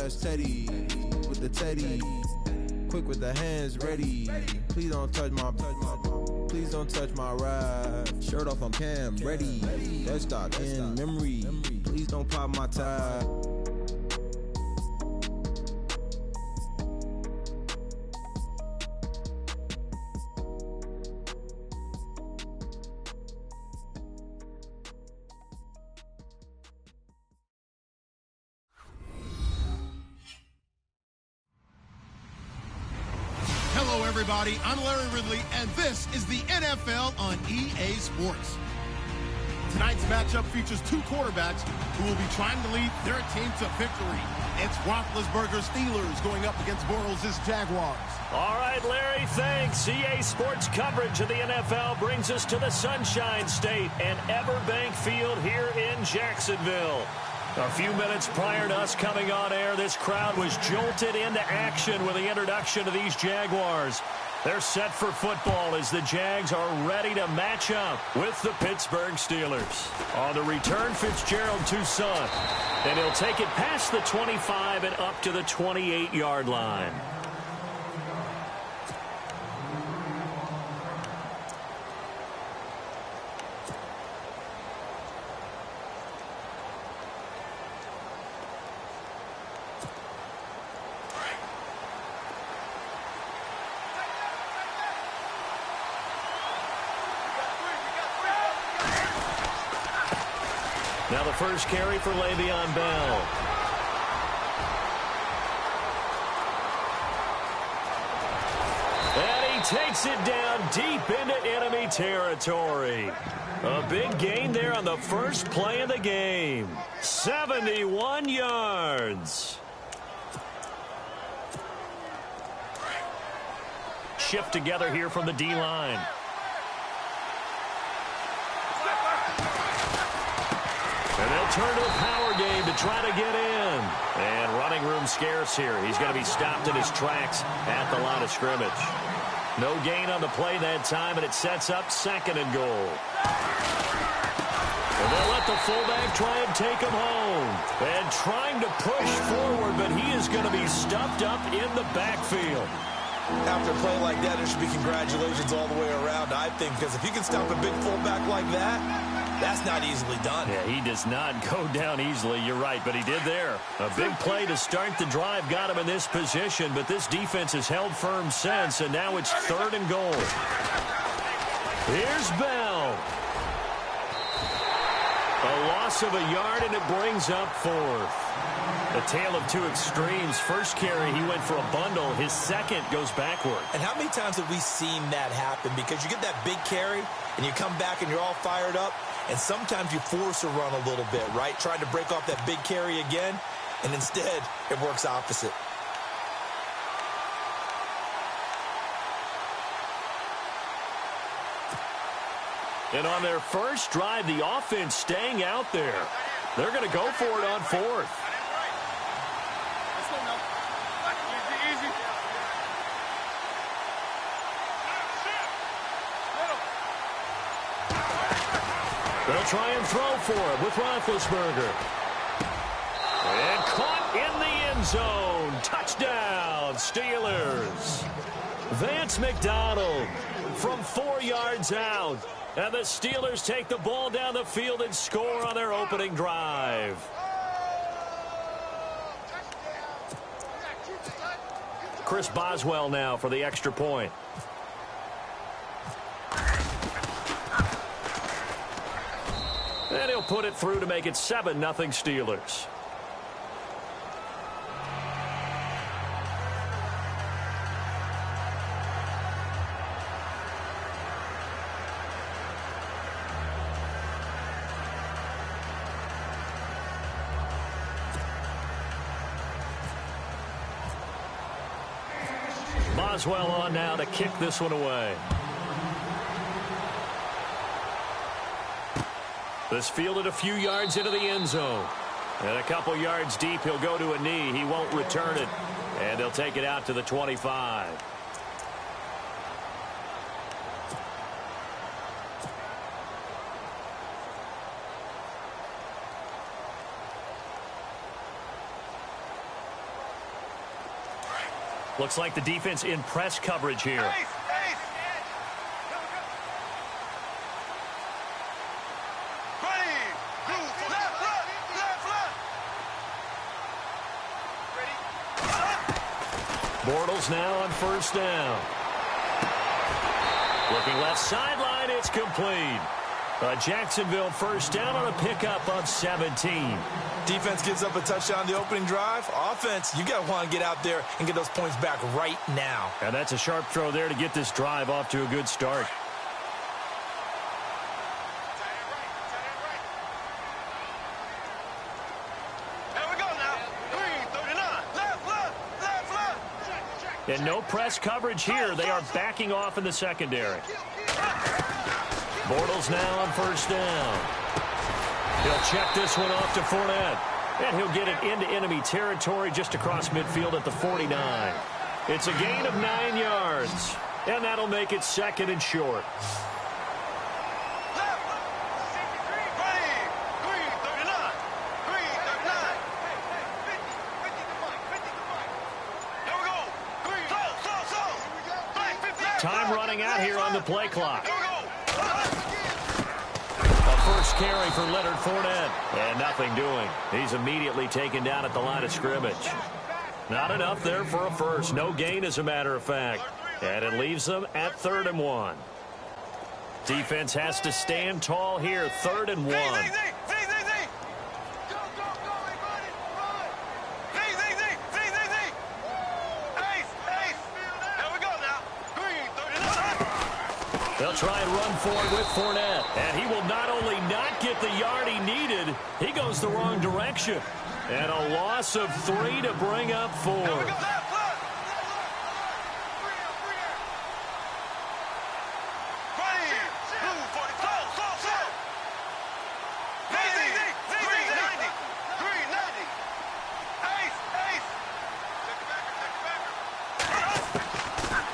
touch Teddy with the Teddy. Quick with the hands ready. Please don't touch my ride. Shirt off on cam, ready. Dead stock in memory. Please don't pop my tie. Everybody, I'm Larry Ridley, and this is the NFL on EA Sports. Tonight's matchup features two quarterbacks who will be trying to lead their team to victory. It's Roethlisberger's Steelers going up against Bortles' Jaguars. All right, Larry, thanks. EA Sports coverage of the NFL brings us to the Sunshine State and Everbank Field here in Jacksonville. A few minutes prior to us coming on air, this crowd was jolted into action with the introduction of these Jaguars. They're set for football as the Jags are ready to match up with the Pittsburgh Steelers. On the return, Fitzgerald Toussaint, and he'll take it past the 25 and up to the 28-yard line. Now the first carry for Le'Veon Bell. And he takes it down deep into enemy territory. A big gain there on the first play of the game. 71 yards. Shift together here from the D-line. And they'll turn to a power game to try to get in. And running room scarce here. He's going to be stopped in his tracks at the line of scrimmage. No gain on the play that time, and it sets up 2nd and goal. And they'll let the fullback try and take him home. And trying to push forward, but he is going to be stuffed up in the backfield. After a play like that, there should be congratulations all the way around, I think, because if you can stop a big fullback like that, that's not easily done. Yeah, he does not go down easily. You're right, but he did there. A big play to start the drive got him in this position, but this defense has held firm since, and now it's 3rd and goal. Here's Bell. A loss of a yard, and it brings up 4th. A tale of two extremes. First carry, he went for a bundle. His second goes backward. And how many times have we seen that happen? Because you get that big carry, and you come back and you're all fired up, and sometimes you force a run a little bit, right? Trying to break off that big carry again, and instead it works opposite. And on their first drive, the offense staying out there. They're going to go for it on 4th. They'll try and throw for it with Roethlisberger. And caught in the end zone. Touchdown, Steelers. Vance McDonald from 4 yards out. And the Steelers take the ball down the field and score on their opening drive. Chris Boswell now for the extra point. And he'll put it through to make it 7-0 Steelers. Boswell on now to kick this one away. This fielded a few yards into the end zone. And a couple yards deep, he'll go to a knee. He won't return it. And they'll take it out to the 25. Looks like the defense in press coverage here. Bortles now on first down. Looking left sideline, it's complete. A Jacksonville first down on a pickup of 17. Defense gives up a touchdown the opening drive. Offense, you got to want to get out there and get those points back right now. And that's a sharp throw there to get this drive off to a good start. And no press coverage here. They are backing off in the secondary. Bortles now on first down. He'll check this one off to Fournette. And he'll get it into enemy territory just across midfield at the 49. It's a gain of 9 yards. And that'll make it second and short. Time running out here on the play clock. A first carry for Leonard Fournette. And nothing doing. He's immediately taken down at the line of scrimmage. Not enough there for a first. No gain, as a matter of fact. And it leaves them at 3rd and 1. Defense has to stand tall here. 3rd and 1. They'll try and run forward with Fournette. And he will not only not get the yard he needed, he goes the wrong direction. And a loss of 3 to bring up 4.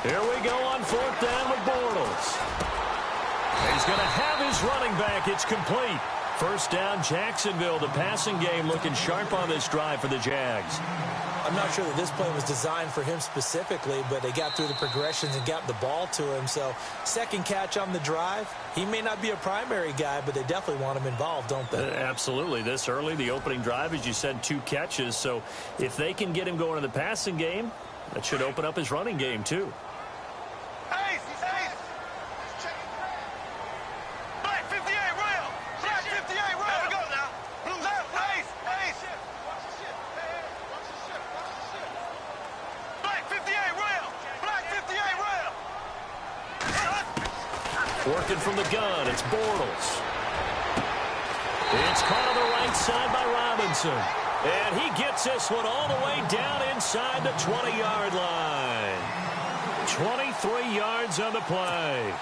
Here we go on 4th down with Bortles. He's going to have his running back. It's complete. First down, Jacksonville. The passing game looking sharp on this drive for the Jags. I'm not sure that this play was designed for him specifically, but they got through the progressions and got the ball to him. So, second catch on the drive. He may not be a primary guy, but they definitely want him involved, don't they? Absolutely. This early, the opening drive, as you said, 2 catches. So, if they can get him going in the passing game, that should open up his running game, too. Working from the gun, it's Bortles. It's caught on the right side by Robinson. And he gets this one all the way down inside the 20-yard line. 23 yards on the play.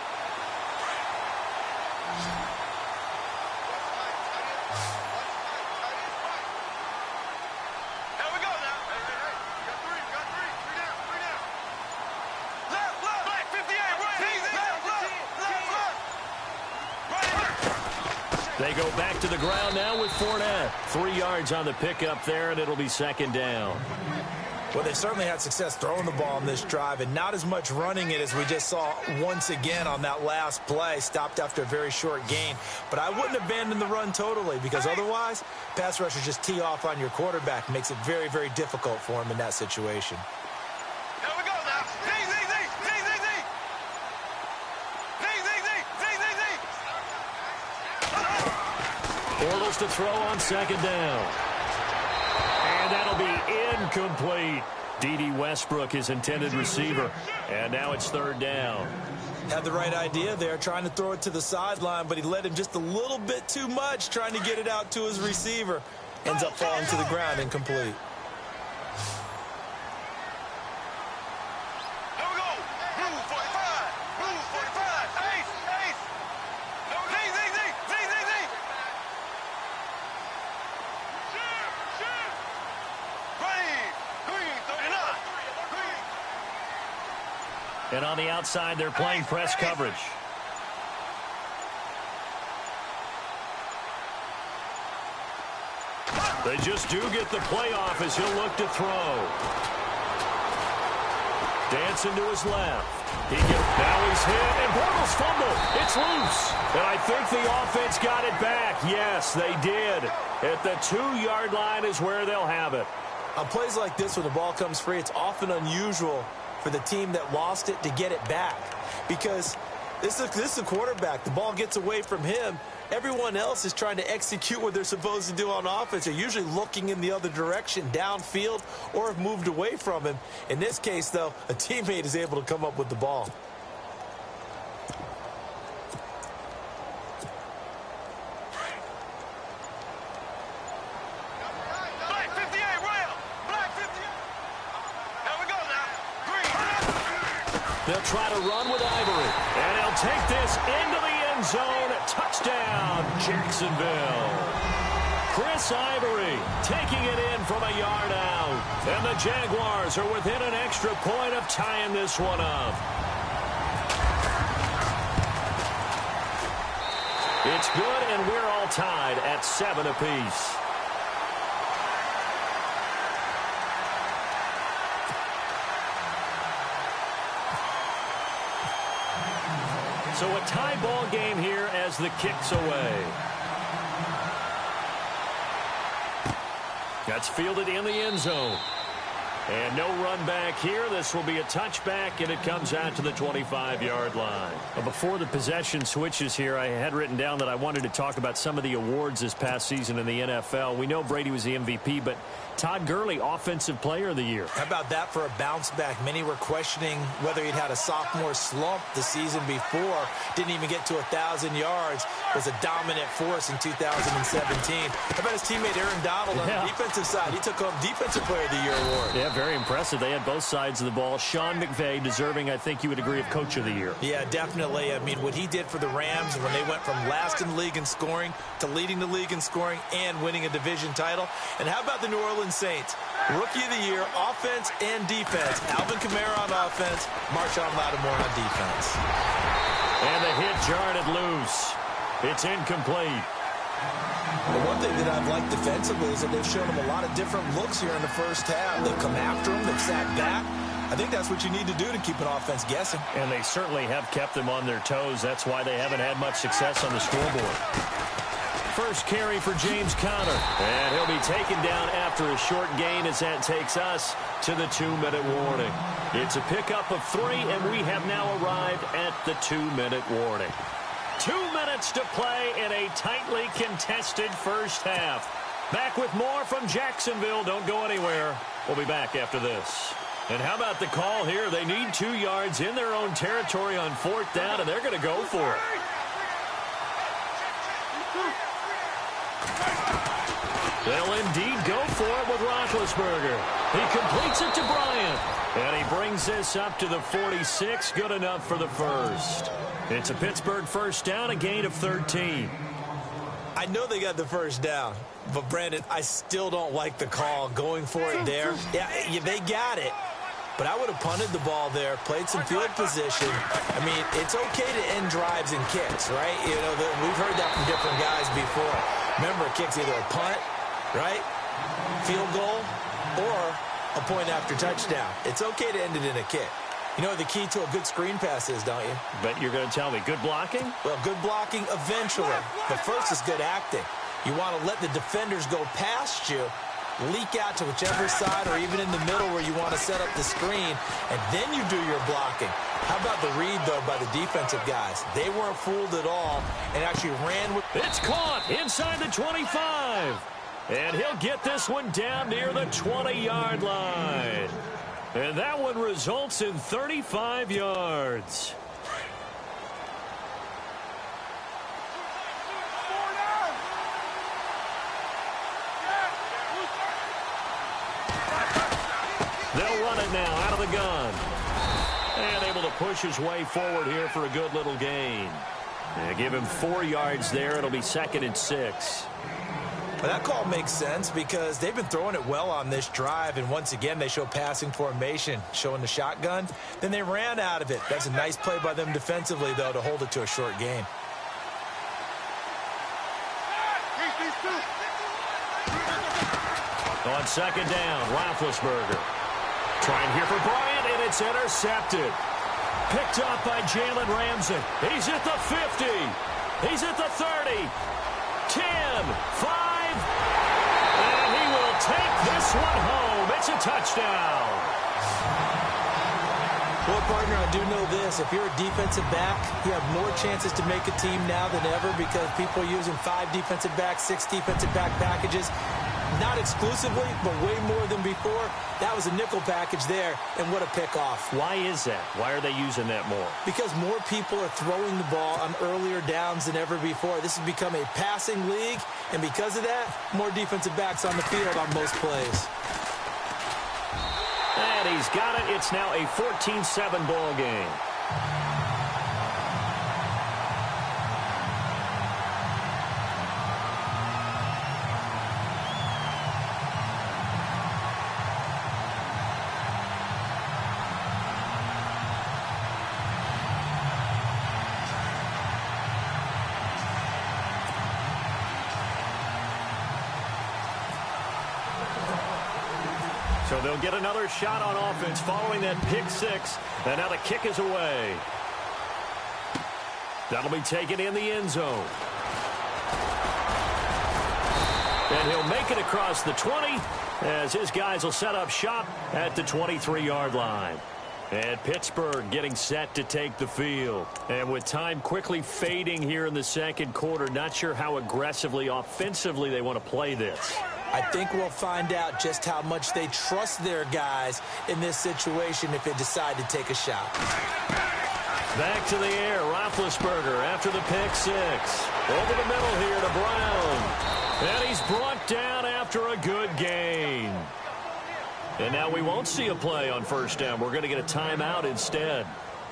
They go back to the ground now with Fournette. 3 yards on the pickup there, and it'll be 2nd down. Well, they certainly had success throwing the ball on this drive and not as much running it as we just saw once again on that last play. Stopped after a very short gain. But I wouldn't abandon the run totally because otherwise, pass rushers just tee off on your quarterback. Makes it very, very difficult for him in that situation. Bortles to throw on 2nd down. And that'll be incomplete. D.D. Westbrook, his intended receiver. And now it's 3rd down. Had the right idea there, trying to throw it to the sideline, but he led him just a little bit too much, trying to get it out to his receiver. Ends up falling to the ground, incomplete. And on the outside, they're playing press coverage. They just do get the play off as he'll look to throw. Dancing to his left. Now he's hit, and Bortles fumble. It's loose. And I think the offense got it back. Yes, they did. At the 2-yard line is where they'll have it. On plays like this, when the ball comes free, it's often unusual for the team that lost it to get it back. Because this is a quarterback. The ball gets away from him. Everyone else is trying to execute what they're supposed to do on offense. They're usually looking in the other direction, downfield, or have moved away from him. In this case, though, a teammate is able to come up with the ball. They'll try to run with Ivory. And he'll take this into the end zone. Touchdown, Jacksonville. Chris Ivory taking it in from a yard out. And the Jaguars are within an extra point of tying this one up. It's good, and we're all tied at 7 apiece. So a tie ball game here as the kick's away. That's fielded in the end zone. And no run back here. This will be a touchback, and it comes out to the 25-yard line. Before the possession switches here, I had written down that I wanted to talk about some of the awards this past season in the NFL. We know Brady was the MVP, but Todd Gurley, Offensive Player of the Year. How about that for a bounce back? Many were questioning whether he'd had a sophomore slump the season before. Didn't even get to 1,000 yards. Was a dominant force in 2017. How about his teammate Aaron Donald on the defensive side? He took home Defensive Player of the Year award. Yeah, very impressive. They had both sides of the ball. Sean McVay deserving, I think you would agree, of Coach of the Year. Yeah, definitely. I mean, what he did for the Rams when they went from last in the league in scoring to leading the league in scoring and winning a division title. And how about the New Orleans Saints? Rookie of the Year, offense and defense. Alvin Kamara on offense, Marshawn Lattimore on defense. And the hit jarred it loose. It's incomplete. The one thing that I've liked defensively is that they've shown him a lot of different looks here in the first half. They've come after him. They've sat back. I think that's what you need to do to keep an offense guessing. And they certainly have kept them on their toes. That's why they haven't had much success on the scoreboard. First carry for James Conner. And he'll be taken down after a short gain as that takes us to the 2-minute warning. It's a pickup of 3, and we have now arrived at the 2-minute warning. 2 minutes to play in a tightly contested first half. Back with more from Jacksonville. Don't go anywhere. We'll be back after this. And how about the call here? They need 2 yards in their own territory on 4th down, and they're going to go for it. They'll indeed go for it with Roethlisberger. He completes it to Bryant. And he brings this up to the 46. Good enough for the first. It's a Pittsburgh first down, a gain of 13. I know they got the first down, but Brandon, I still don't like the call going for it there. Yeah, they got it. But I would have punted the ball there, played some field position. I mean, it's okay to end drives and kicks, right? You know, we've heard that from different guys before. Remember, a kick's either a punt, right, field goal, or a point after touchdown. It's okay to end it in a kick. You know what the key to a good screen pass is, don't you? Bet you're going to tell me. Good blocking? Well, good blocking eventually. But first is good acting. You want to let the defenders go past you, leak out to whichever side or even in the middle where you want to set up the screen, and then you do your blocking. How about the read, though, by the defensive guys? They weren't fooled at all and actually ran with... It's caught inside the 25. And he'll get this one down near the 20-yard line. And that one results in 35 yards. They'll run it now out of the gun. And able to push his way forward here for a good little gain. And give him 4 yards there. It'll be 2nd and 6. Well, that call makes sense because they've been throwing it well on this drive, and once again they show passing formation, showing the shotgun. Then they ran out of it. That's a nice play by them defensively, though, to hold it to a short gain. On 2nd down, Roethlisberger. Trying here for Bryant, and it's intercepted. Picked up by Jalen Ramsey. He's at the 50. He's at the 30. 10, 5. And he will take this one home. It's a touchdown. Well, partner, I do know this. If you're a defensive back, you have more chances to make a team now than ever because people are using 5 defensive backs, 6 defensive back packages. Not exclusively, but way more than before. That was a nickel package there, and what a pickoff. Why is that? Why are they using that more? Because more people are throwing the ball on earlier downs than ever before. This has become a passing league, and because of that, more defensive backs on the field on most plays. And he's got it. It's now a 14-7 ball game. So they'll get another shot on offense following that pick 6. And now the kick is away. That'll be taken in the end zone. And he'll make it across the 20 as his guys will set up shop at the 23-yard line. And Pittsburgh getting set to take the field. And with time quickly fading here in the second quarter, not sure how aggressively, offensively they want to play this. I think we'll find out just how much they trust their guys in this situation if they decide to take a shot. Back to the air, Roethlisberger after the pick 6. Over the middle here to Brown. And he's brought down after a good gain. And now we won't see a play on first down. We're going to get a timeout instead,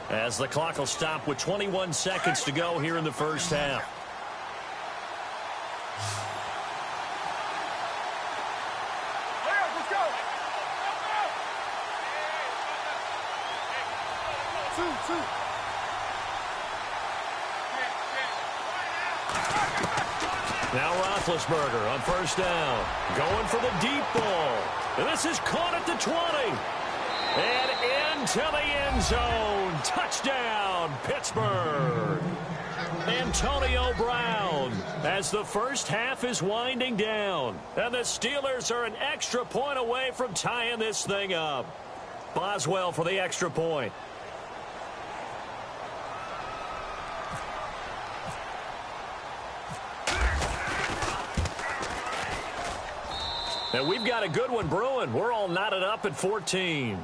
as the clock will stop with 21 seconds to go here in the first half. Now Roethlisberger on first down, going for the deep ball. And this is caught at the 20. And into the end zone. Touchdown, Pittsburgh. Antonio Brown as the first half is winding down. And the Steelers are an extra point away from tying this thing up. Boswell for the extra point. And we've got a good one brewing. We're all knotted up at 14.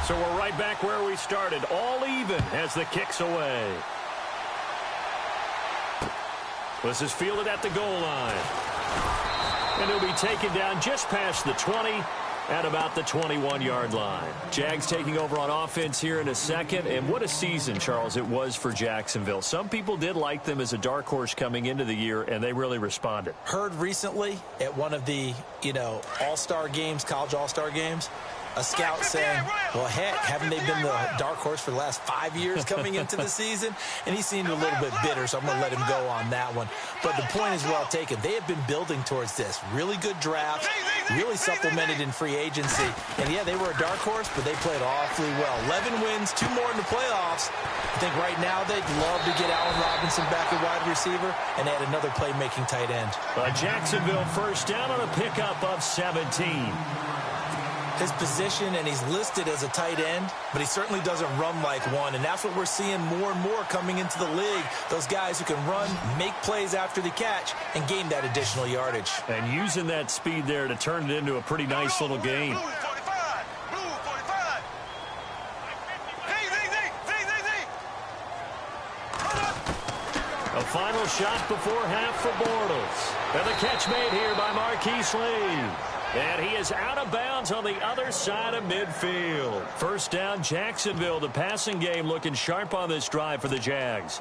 So we're right back where we started, all even as the kick's away. This is fielded at the goal line. And he'll be taken down just past the 20 at about the 21-yard line. Jags taking over on offense here in a second. And what a season, Charles, it was for Jacksonville. Some people did like them as a dark horse coming into the year, and they really responded. Heard recently at one of the, all-star games, college all-star games, a scout saying, well, heck, haven't they been the dark horse for the last 5 years coming into the season? And he seemed a little bit bitter, so I'm going to let him go on that one. But the point is well taken. They have been building towards this. Really good draft, really supplemented in free agency. And, yeah, they were a dark horse, but they played awfully well. 11 wins, 2 more in the playoffs. I think right now they'd love to get Allen Robinson back at wide receiver and add another playmaking tight end. Jacksonville first down on a pickup of 17. His position, and he's listed as a tight end, but he certainly doesn't run like one, and that's what we're seeing more and more coming into the league. Those guys who can run, make plays after the catch, and gain that additional yardage. And using that speed there to turn it into a pretty nice little game. A final shot before half for Bortles. And the catch made here by Marquise Lee. And he is out of bounds on the other side of midfield. First down, Jacksonville. The passing game looking sharp on this drive for the Jags.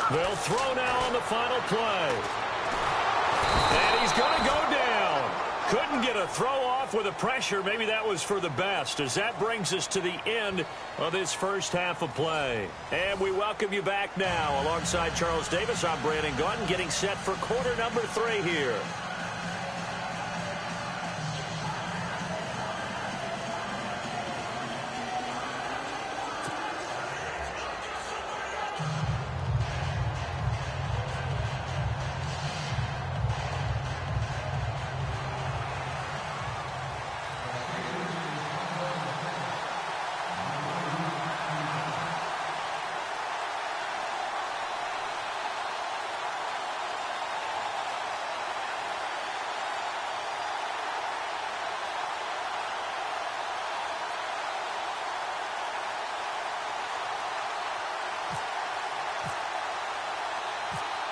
They'll throw now on the final play. And he's going to go down. Couldn't get a throw off with the pressure. Maybe that was for the best, as that brings us to the end of this first half of play. And we welcome you back now. Alongside Charles Davis, I'm Brandon Gunn, getting set for quarter number 3 here.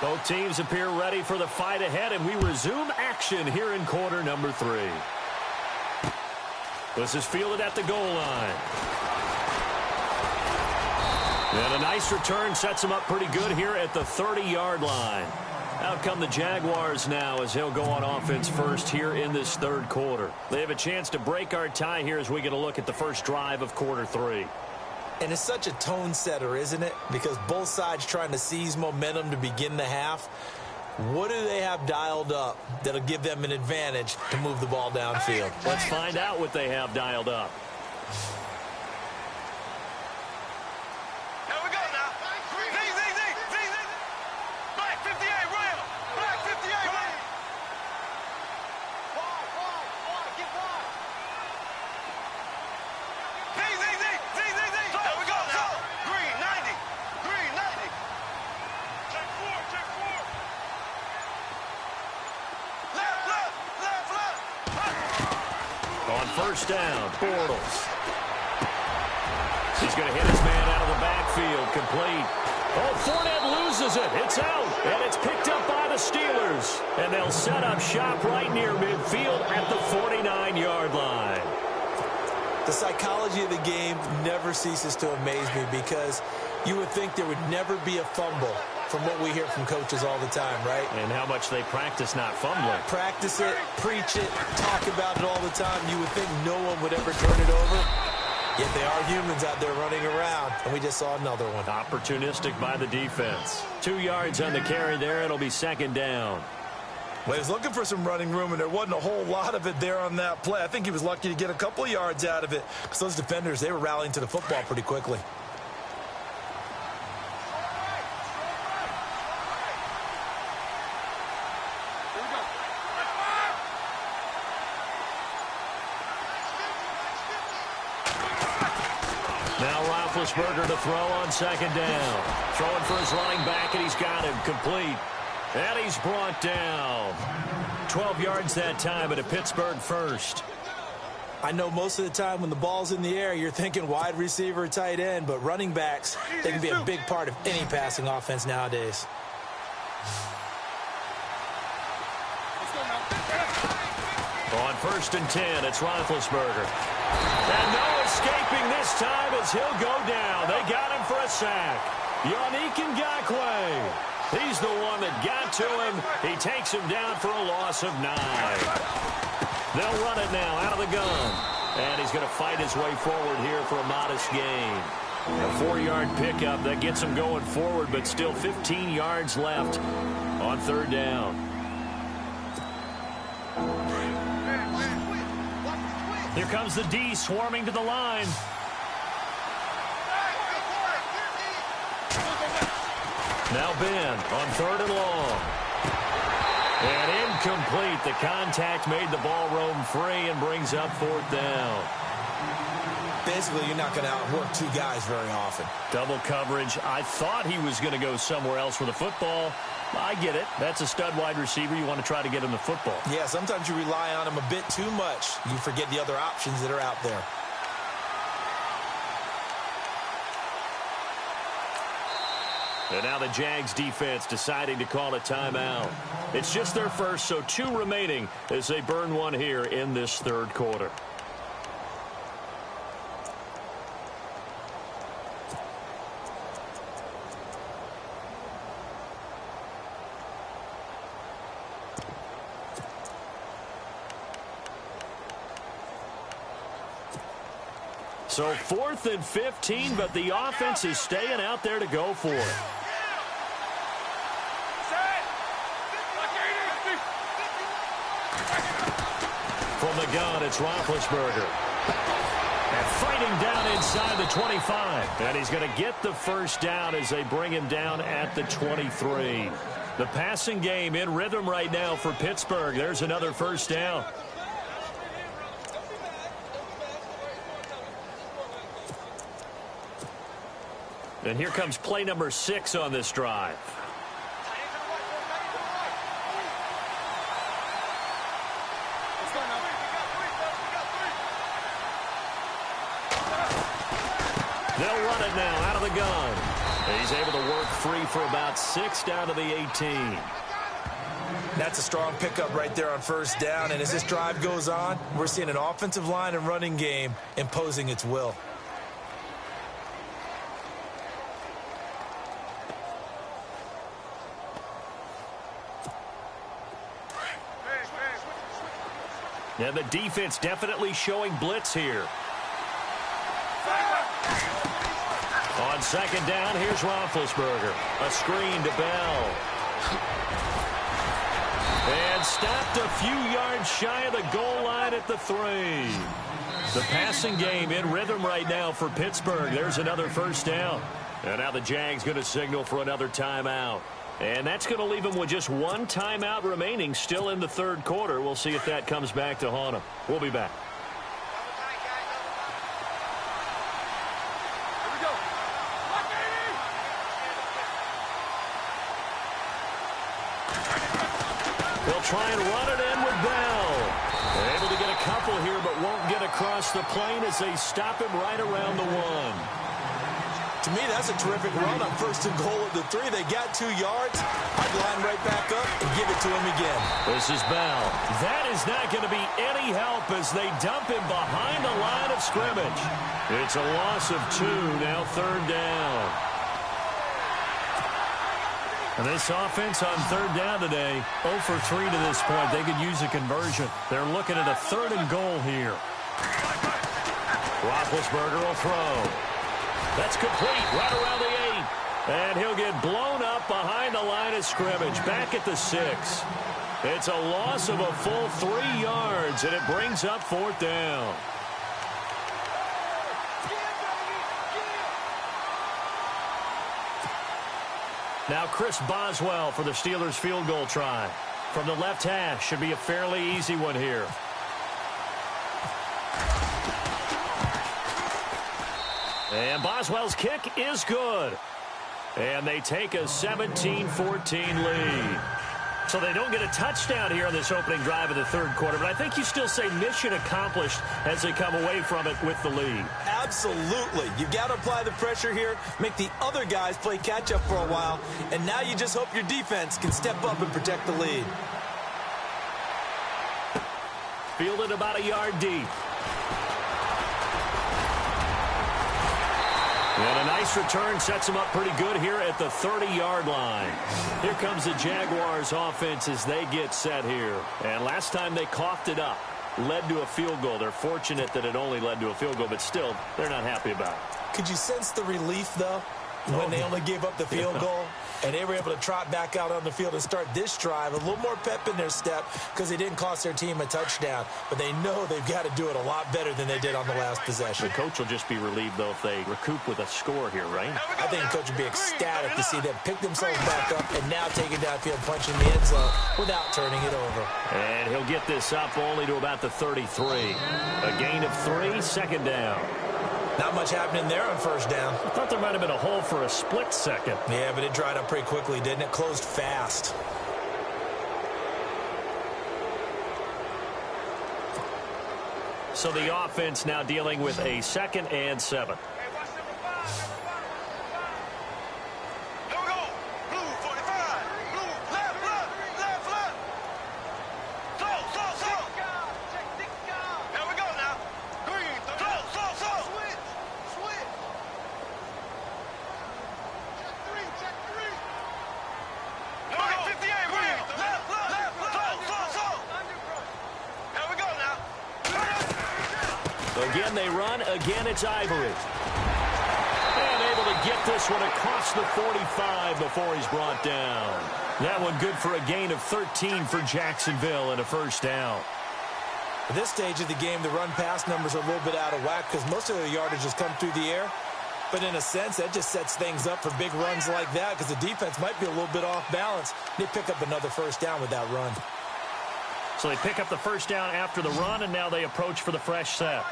Both teams appear ready for the fight ahead, and we resume action here in quarter number 3. This is fielded at the goal line. And a nice return sets him up pretty good here at the 30-yard line. Out come the Jaguars now as he'll go on offense first here in this third quarter. They have a chance to break our tie here as we get a look at the first drive of quarter 3. And it's such a tone setter, isn't it? Because both sides trying to seize momentum to begin the half. What do they have dialed up that'll give them an advantage to move the ball downfield? Let's find out what they have dialed up. Here we go now. Black 58, Royal. Black 58, Royal. Wide, get wide. There we go now. Green 90. Green 90. Check 4. Left. On first down, Bortles. He's going to hit his man out of the backfield, complete. Oh, Fournette loses it. It's out, and it's picked up by the Steelers. And they'll set up shop right near midfield at the 49-yard line. The psychology of the game never ceases to amaze me, because you would think there would never be a fumble from what we hear from coaches all the time, right? And how much they practice not fumbling. Practice it, preach it, talk about it all the time. You would think no one would ever turn it over. Yet they are humans out there running around, and we just saw another one. Opportunistic by the defense. 2 yards on the carry there. It'll be second down. Well, he was looking for some running room, and there wasn't a whole lot of it there on that play. I think he was lucky to get a couple of yards out of it, because those defenders, they were rallying to the football pretty quickly. Now Roethlisberger to throw on second down. Throwing for his running back, and he's got him complete. And he's brought down. 12 yards that time at a Pittsburgh first. I know most of the time when the ball's in the air, you're thinking wide receiver, tight end, but running backs, they can be a big part of any passing offense nowadays. On first and 10, it's Roethlisberger. And no escaping this time as he'll go down. They got him for a sack. Yannick Ngakoue. He's the one that got to him. He takes him down for a loss of 9. They'll run it now out of the gun. And he's going to fight his way forward here for a modest gain. A 4-yard pickup that gets him going forward, but still 15 yards left on third down. Here comes the D swarming to the line. Now Ben on third and long. And in Incomplete. The contact made the ball roam free and brings up 4th down. Basically, you're not going to outwork two guys very often. Double coverage. I thought he was going to go somewhere else with the football. I get it. That's a stud wide receiver. You want to try to get him the football. Yeah, sometimes you rely on him a bit too much. You forget the other options that are out there. And now the Jags defense deciding to call a timeout. It's just their first, so 2 remaining as they burn one here in this 3rd quarter. So 4th and 15, but the offense is staying out there to go for it. From the gun, it's Roethlisberger. And fighting down inside the 25. And he's going to get the first down as they bring him down at the 23. The passing game in rhythm right now for Pittsburgh. There's another first down. And here comes play number 6 on this drive. They'll run it now out of the gun. And he's able to work free for about 6 down to the 18. That's a strong pickup right there on first down. And as this drive goes on, we're seeing an offensive line and running game imposing its will. And the defense definitely showing blitz here. On 2nd down, here's Roethlisberger. A screen to Bell. And stopped a few yards shy of the goal line at the 3. The passing game in rhythm right now for Pittsburgh. There's another first down. And now the Jags going to signal for another timeout. And that's going to leave them with just 1 timeout remaining still in the 3rd quarter. We'll see if that comes back to haunt them. We'll be back. They'll try and run it in with Bell. They're able to get a couple here, but won't get across the plane as they stop him right around the 1. To me, that's a terrific run on 1st and goal at the 3. They got 2 yards. I'd line right back up and give it to him again. This is Bell. That is not going to be any help as they dump him behind the line of scrimmage. It's a loss of 2, now 3rd down. And this offense on 3rd down today, 0 for 3 to this point. They could use a conversion. They're looking at a 3rd and goal here. Roethlisberger will throw. That's complete right around the 8. And he'll get blown up behind the line of scrimmage. Back at the 6. It's a loss of a full 3 yards, and it brings up 4th down. Now Chris Boswell for the Steelers field goal try. From the left hash, should be a fairly easy one here. And Boswell's kick is good. And they take a 17-14 lead. So they don't get a touchdown here on this opening drive of the 3rd quarter. But I think you still say mission accomplished as they come away from it with the lead. Absolutely. You've got to apply the pressure here, make the other guys play catch-up for a while, and now you just hope your defense can step up and protect the lead. Fielded about a yard deep. And a nice return sets them up pretty good here at the 30-yard line. Here comes the Jaguars offense as they get set here. And last time they coughed it up, led to a field goal. They're fortunate that it only led to a field goal, but still, they're not happy about it. Could you sense the relief, though, when they only gave up the field goal? And they were able to trot back out on the field and start this drive. A little more pep in their step because they didn't cost their team a touchdown. But they know they've got to do it a lot better than they did on the last possession. The coach will just be relieved, though, if they recoup with a score here, right? I think the coach would be ecstatic to see them pick themselves back up and now take it downfield, punching the end zone without turning it over. And he'll get this up only to about the 33. A gain of 3, second down. Not much happening there on first down. I thought there might have been a hole for a split second. Yeah, but it dried up pretty quickly, didn't it? Closed fast. So the offense now dealing with a 2nd and 7. Again, they run. Again, it's Ivory. And able to get this one across the 45 before he's brought down. That one good for a gain of 13 for Jacksonville and a first down. At this stage of the game, the run-pass numbers are a little bit out of whack because most of the yardage has come through the air. But in a sense, that just sets things up for big runs like that because the defense might be a little bit off balance. They pick up another first down with that run. So they pick up the first down after the run, and now they approach for the fresh set.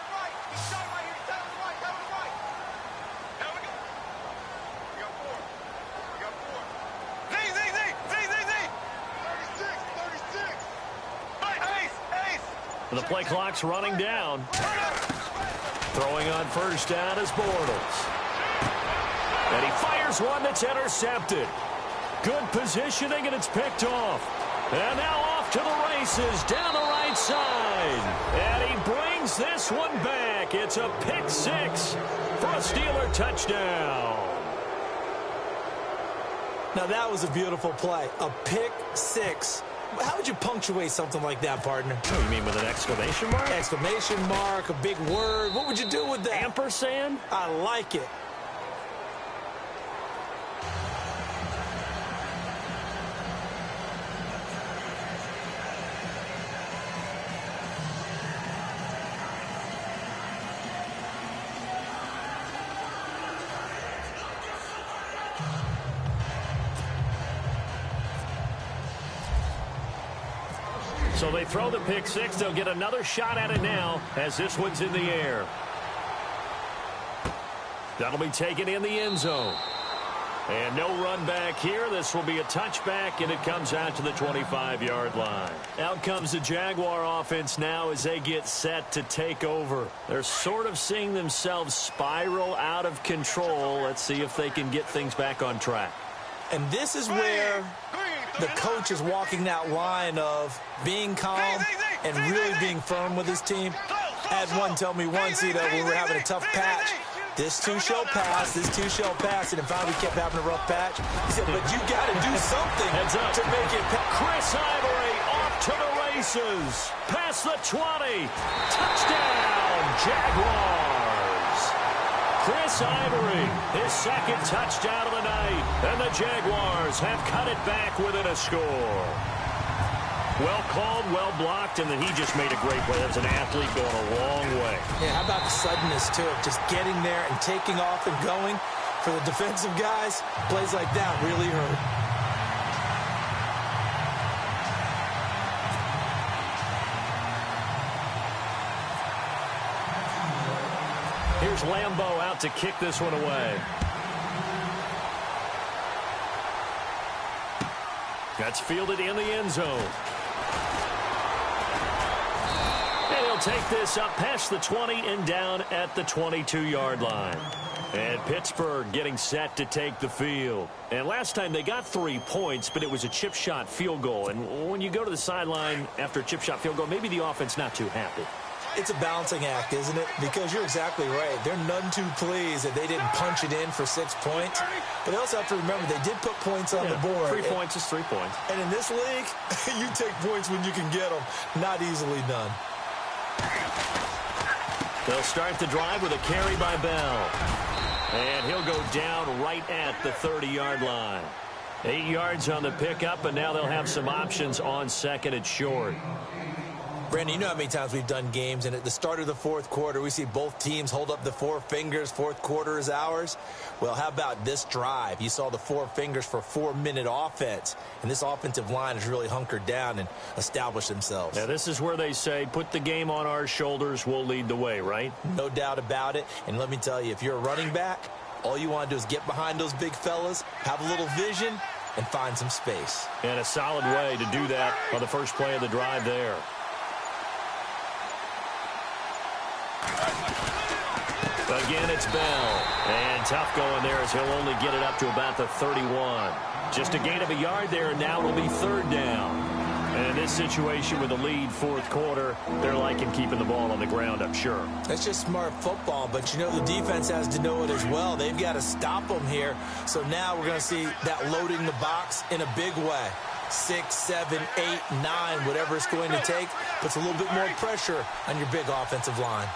The play clock's running down. Throwing on first down is Bortles. And he fires one that's intercepted. Good positioning, and it's picked off. And now off to the races down the right side. And he brings this one back. It's a pick 6 for a Steeler touchdown. Now that was a beautiful play. A pick 6. How would you punctuate something like that, partner? Oh, you mean with an exclamation mark? Exclamation mark, a big word. What would you do with that? Ampersand? I like it. So they throw the pick 6. They'll get another shot at it now as this one's in the air. That'll be taken in the end zone. And no run back here. This will be a touchback, and it comes out to the 25-yard line. Out comes the Jaguar offense now as they get set to take over. They're sort of seeing themselves spiral out of control. Let's see if they can get things back on track. And this is where the coach is walking that line of being calm and really being firm with his team. I had one tell me once, that we were having a tough patch. This too shall pass, this too shall pass, and then finally we kept having a rough patch. He said, but you got to do something to make it pass. Chris Ivory off to the races. Past the 20. Touchdown, Jaguars. Chris Ivory, his second touchdown of the night, and the Jaguars have cut it back within a score. Well called, well blocked, and then he just made a great play. That's an athlete going a long way. Yeah, how about the suddenness to it? Just getting there and taking off and going. For the defensive guys, plays like that really hurt. Here's Lambeau out to kick this one away. That's fielded in the end zone. And he'll take this up past the 20 and down at the 22-yard line. And Pittsburgh getting set to take the field. And last time they got 3 points, but it was a chip shot field goal. And when you go to the sideline after a chip shot field goal, maybe the offense not too happy. It's a balancing act, isn't it? Because you're exactly right. They're none too pleased that they didn't punch it in for 6 points. But they also have to remember they did put points on the board. 3 points is 3 points. And in this league, you take points when you can get them. Not easily done. They'll start the drive with a carry by Bell. And he'll go down right at the 30-yard line. 8 yards on the pickup, and now they'll have some options on second and short. Brandon, you know how many times we've done games, and at the start of the fourth quarter, we see both teams hold up the four fingers, fourth quarter is ours. Well, how about this drive? You saw the four fingers for 4-minute offense, and this offensive line has really hunkered down and established themselves. Now, this is where they say, put the game on our shoulders, we'll lead the way, right? No doubt about it, and let me tell you, if you're a running back, all you want to do is get behind those big fellas, have a little vision, and find some space. And a solid way to do that on the first play of the drive there. Again, it's Bell. And tough going there as he'll only get it up to about the 31. Just a gain of a yard there, and now it'll be third down. And in this situation with a lead fourth quarter, they're liking keeping the ball on the ground, I'm sure. That's just smart football, but you know the defense has to know it as well. They've got to stop them here. So now we're going to see that loading the box in a big way. 6, 7, 8, 9, whatever it's going to take, puts a little bit more pressure on your big offensive line.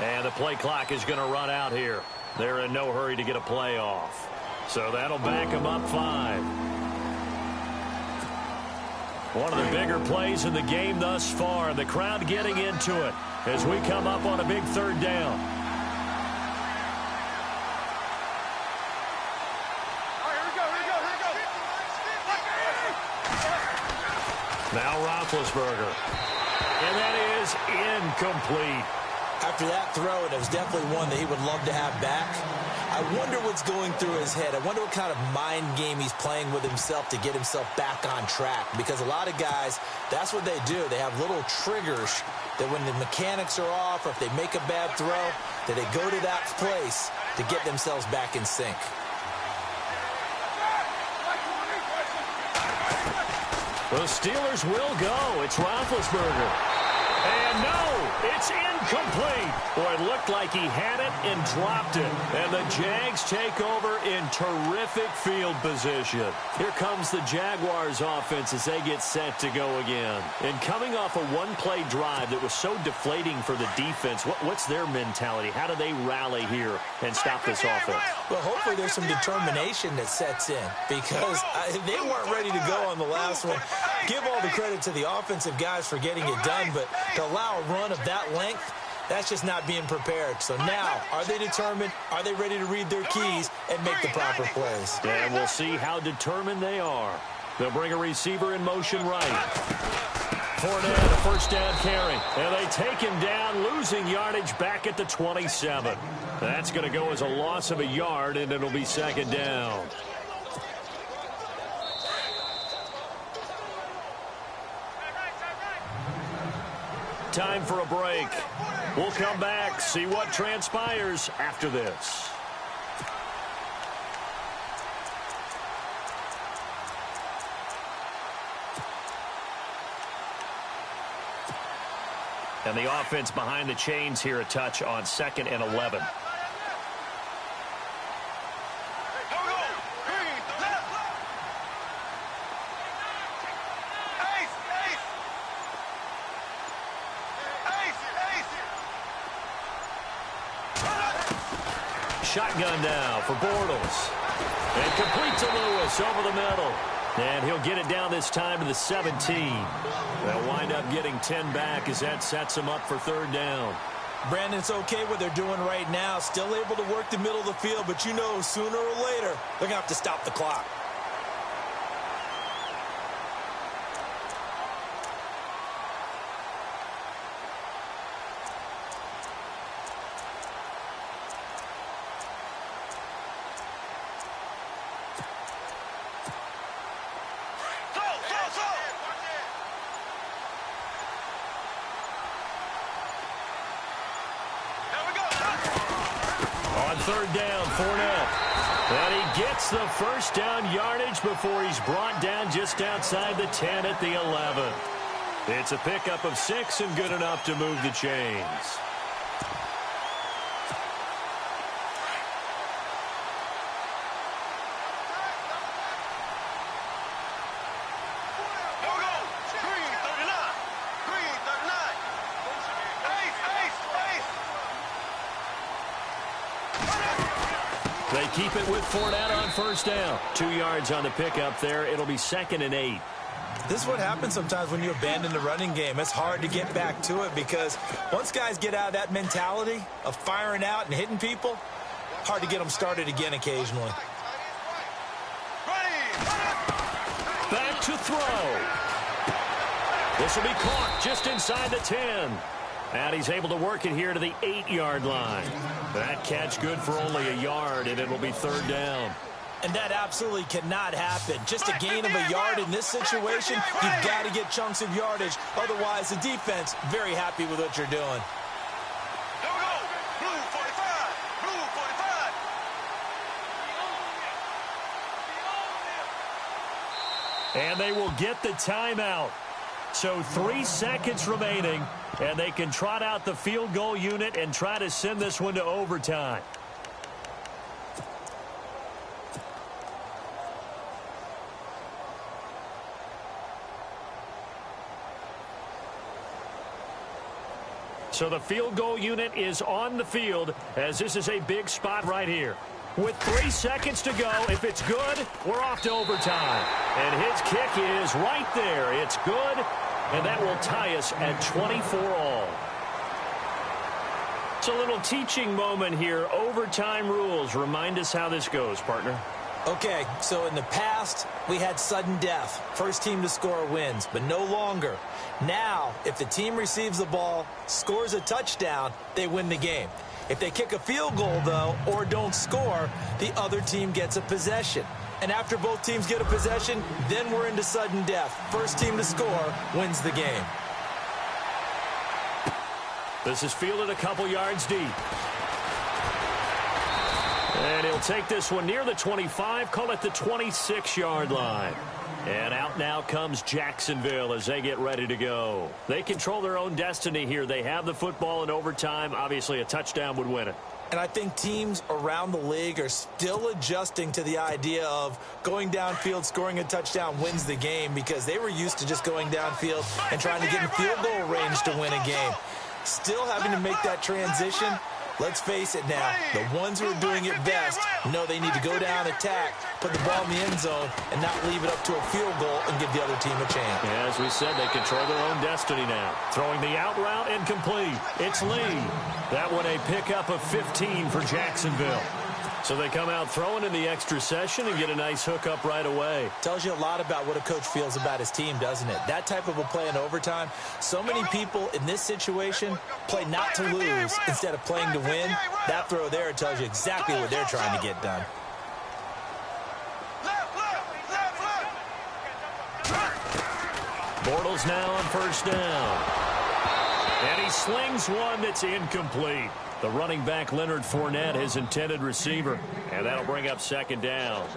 And the play clock is going to run out here. They're in no hurry to get a play off. So that'll back them up 5. One of the bigger plays in the game thus far. The crowd getting into it as we come up on a big third down. Now Roethlisberger. And that is incomplete. After that throw, it was definitely one that he would love to have back. I wonder what's going through his head. I wonder what kind of mind game he's playing with himself to get himself back on track. Because a lot of guys, that's what they do. They have little triggers that when the mechanics are off or if they make a bad throw, that they go to that place to get themselves back in sync. The Steelers will go. It's Roethlisberger. And no, it's incomplete. Boy, it looked like he had it and dropped it. And the Jags take over in terrific field position. Here comes the Jaguars offense as they get set to go again. And coming off a one-play drive that was so deflating for the defense, what's their mentality? How do they rally here and stop this offense? Well, hopefully there's some determination that sets in because they weren't ready to go on the last one. Give all the credit to the offensive guys for getting it done, but to allow a run of that length, that's just not being prepared. So now, are they determined? Are they ready to read their keys and make the proper plays? And we'll see how determined they are. They'll bring a receiver in motion right. Fournette, a first down carry. And they take him down, losing yardage back at the 27. That's going to go as a loss of a yard, and it'll be second down. Time for a break. We'll come back, see what transpires after this. And the offense behind the chains here a touch on 2nd and 11. Shotgun now for Bortles. And complete to Lewis over the middle. And he'll get it down this time to the 17. They'll wind up getting 10 back as that sets them up for third down. Brandon, it's okay what they're doing right now. Still able to work the middle of the field, but you know sooner or later they're going to have to stop the clock. Third down, Fournette. And he gets the first down yardage before he's brought down just outside the 10 at the 11. It's a pickup of 6 and good enough to move the chains. Green 39. Green 39. keep it with Fournette on first down. 2 yards on the pickup there. It'll be 2nd and 8. This is what happens sometimes when you abandon the running game. It's hard to get back to it because once guys get out of that mentality of firing out and hitting people, hard to get them started again occasionally. Back to throw. This will be caught just inside the 10. And he's able to work it here to the 8-yard line. That catch good for only a yard, and it'll be 3rd down. And that absolutely cannot happen. Just a gain of a yard in this situation, you've got to get chunks of yardage. Otherwise, the defense, very happy with what you're doing. Here we go. Blue 45. Blue 45. And they will get the timeout. So 3 seconds remaining, and they can trot out the field goal unit and try to send this one to overtime. So the field goal unit is on the field as this is a big spot right here. With 3 seconds to go, if it's good, we're off to overtime. And his kick is right there. It's good, and that will tie us at 24-all. It's a little teaching moment here. Overtime rules. Remind us how this goes, partner. Okay, so in the past, we had sudden death. First team to score wins, but no longer. Now, if the team receives the ball, scores a touchdown, they win the game. If they kick a field goal, though, or don't score, the other team gets a possession. And after both teams get a possession, then we're into sudden death. First team to score wins the game. This is fielded a couple yards deep. And he'll take this one near the 25, call it the 26-yard line. And out now comes Jacksonville as they get ready to go. They control their own destiny here. They have the football in overtime. Obviously, a touchdown would win it. And I think teams around the league are still adjusting to the idea of going downfield, scoring a touchdown wins the game because they were used to just going downfield and trying to get in field goal range to win a game. Still having to make that transition. Let's face it now, the ones who are doing it best know they need to go down, attack, put the ball in the end zone, and not leave it up to a field goal and give the other team a chance. Yeah, as we said, they control their own destiny now. Throwing the out route incomplete. It's Lee. That one a pickup of 15 for Jacksonville. So they come out throwing in the extra session and get a nice hookup right away. Tells you a lot about what a coach feels about his team, doesn't it? That type of a play in overtime, so many people in this situation play not to lose instead of playing to win. That throw there tells you exactly what they're trying to get done. Bortles now on first down. And he slings one that's incomplete. The running back, Leonard Fournette, his intended receiver. And that'll bring up second down.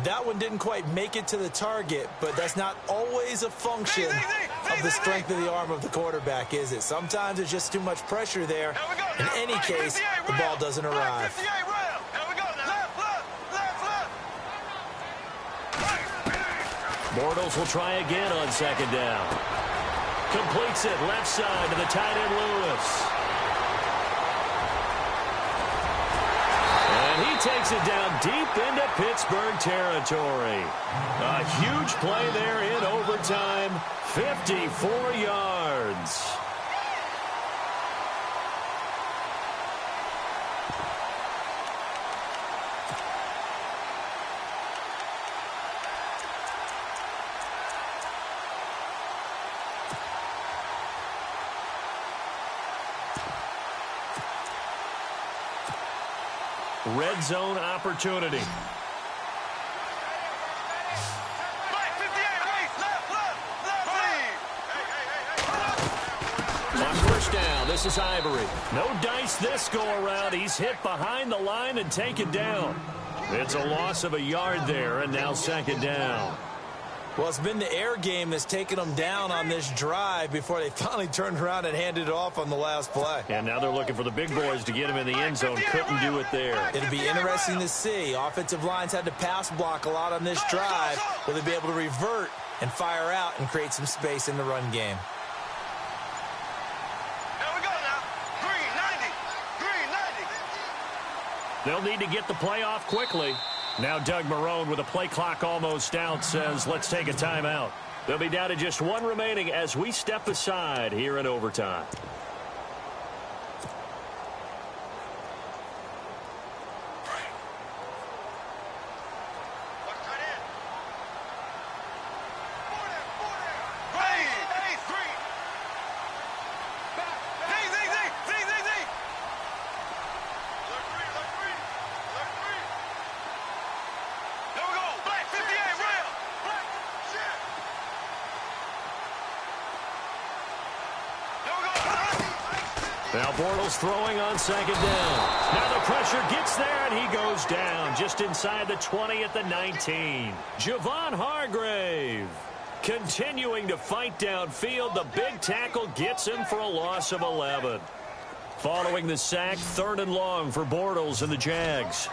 That one didn't quite make it to the target, but that's not always a function of the strength of the arm of the quarterback, is it? Sometimes there's just too much pressure there. In any case, the ball doesn't arrive. Bortles will try again on second down. Completes it left side to the tight end, Lewis. And he takes it down deep into Pittsburgh territory. A huge play there in overtime. 54 yards. Red zone opportunity. On first down, this is Ivory. No dice this go around. He's hit behind the line and taken down. It's a loss of a yard there, and now second down. Well, it's been the air game that's taken them down on this drive before they finally turned around and handed it off on the last play. And now they're looking for the big boys to get him in the end zone. Couldn't do it there. It'll be interesting to see. Offensive lines had to pass block a lot on this drive. Will they be able to revert and fire out and create some space in the run game? Here we go now. Green 90. Green 90. They'll need to get the play off quickly. Now Doug Marrone, with the play clock almost out, says let's take a timeout. They'll be down to just one remaining as we step aside here in overtime. Now Bortles throwing on second down. Now the pressure gets there, and he goes down just inside the 20 at the 19. Javon Hargrave continuing to fight downfield. The big tackle gets him for a loss of 11. Following the sack, 3rd and long for Bortles and the Jags.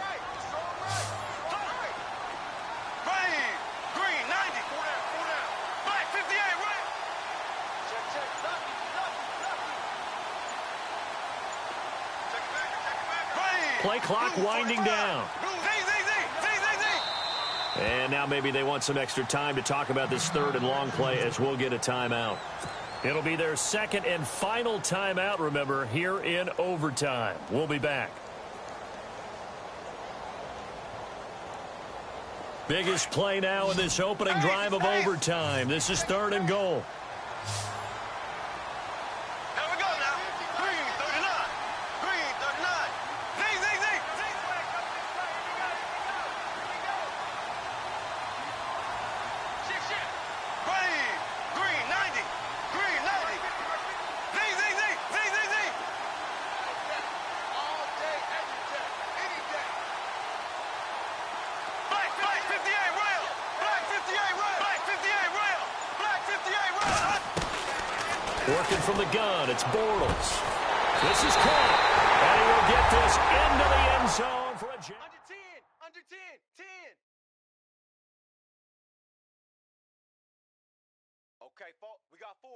Play clock winding down. And now maybe they want some extra time to talk about this 3rd and long play as we'll get a timeout. It'll be their 2nd and final timeout, remember, here in overtime. We'll be back. Biggest play now in this opening drive of overtime. This is 3rd and goal. Working from the gun, it's Bortles. This is caught, and he will get this into the end zone for a jam. Under 10, 10. Okay, we got 4.